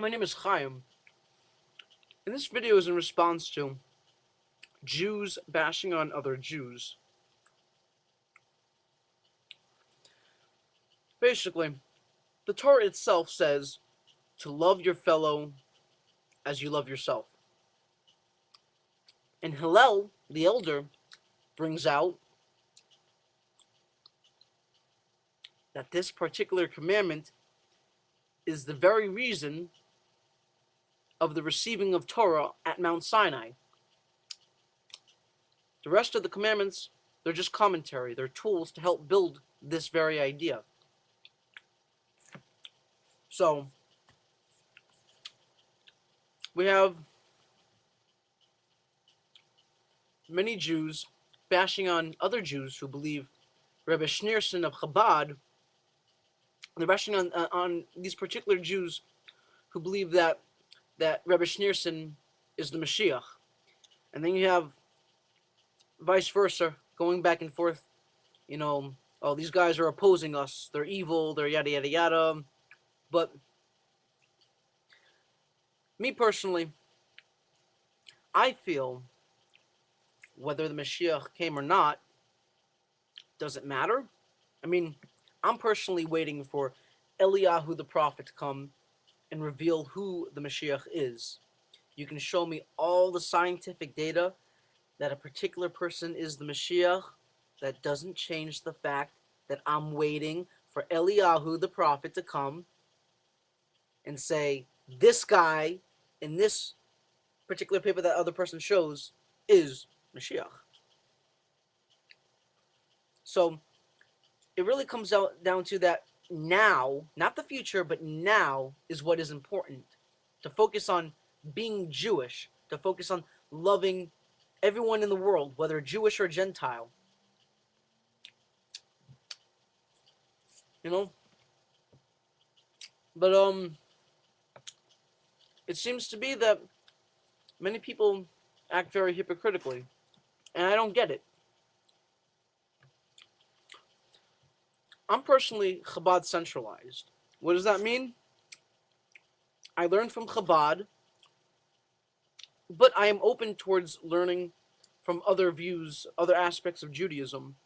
My name is Chaim, and this video is in response to Jews bashing on other Jews. Basically, the Torah itself says to love your fellow as you love yourself. And Hillel, the elder, brings out that this particular commandment is the very reason of the receiving of Torah at Mount Sinai. The rest of the commandments, they're just commentary. They're tools to help build this very idea. So, we have many Jews bashing on other Jews who believe Rebbe Schneerson of Chabad. They're bashing on these particular Jews who believe that Rebbe Schneerson is the Mashiach. And then you have vice versa, going back and forth, oh, these guys are opposing us, they're evil, they're yada yada yada. But me personally, I feel whether the Mashiach came or not doesn't matter. I mean, I'm personally waiting for Eliahu the Prophet to come and reveal who the Mashiach is. You can show me all the scientific data that a particular person is the Mashiach. That doesn't change the fact that I'm waiting for Eliahu the Prophet to come and say, this guy in this particular paper that other person shows is Mashiach. So it really comes down to that now, not the future, but now is what is important. To focus on being Jewish, to focus on loving everyone in the world, whether Jewish or Gentile. But it seems to be that many people act very hypocritically, and I don't get it. I'm personally Chabad centralized. What does that mean? I learned from Chabad, but I am open towards learning from other views, other aspects of Judaism,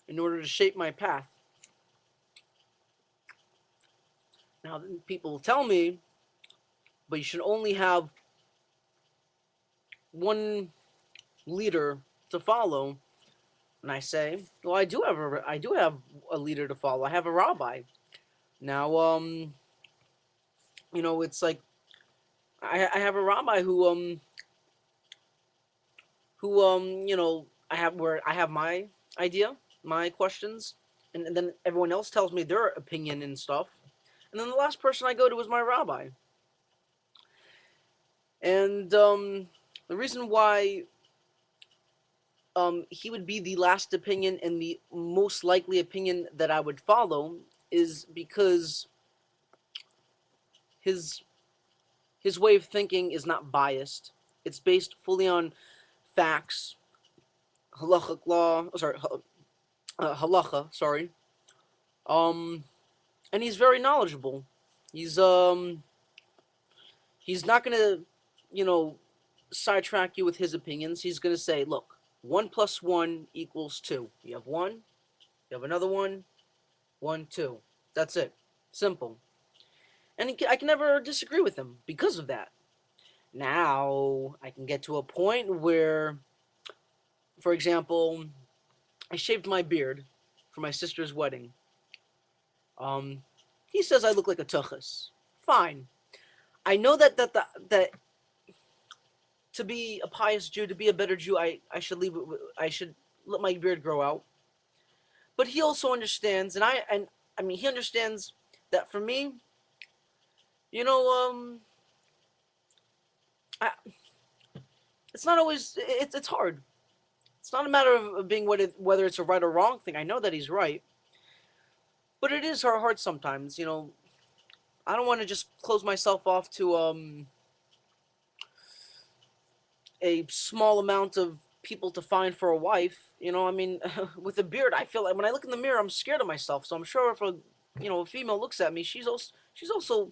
in order to shape my path. Now, people will tell me, but you should only have one leader to follow. And I say, well, I do have a leader to follow. I have a rabbi. Now, it's like I have a rabbi who I have my idea, my questions, and then everyone else tells me their opinion and stuff. And then the last person I go to is my rabbi. And the reason why he would be the last opinion and the most likely opinion that I would follow is because his way of thinking is not biased. It's based fully on facts, halachic law. Halacha. Sorry. And he's very knowledgeable. He's not gonna, sidetrack you with his opinions. He's gonna say, look, 1 + 1 = 2. You have one, you have another one, 1, 2. That's it. Simple. And I can never disagree with him because of that. Now, I can get to a point where, for example, I shaved my beard for my sister's wedding. He says I look like a tuchus. Fine. I know that to be a pious Jew, to be a better Jew, I should let my beard grow out. But he also understands, and I mean he understands that for me, it's not always, it's hard. It's not a matter of being whether it's a right or wrong thing. I know that he's right, but it is hard sometimes. I don't want to just close myself off to a small amount of people to find for a wife. I mean, with a beard, I feel like when I look in the mirror, I'm scared of myself. So I'm sure if a female looks at me, she's also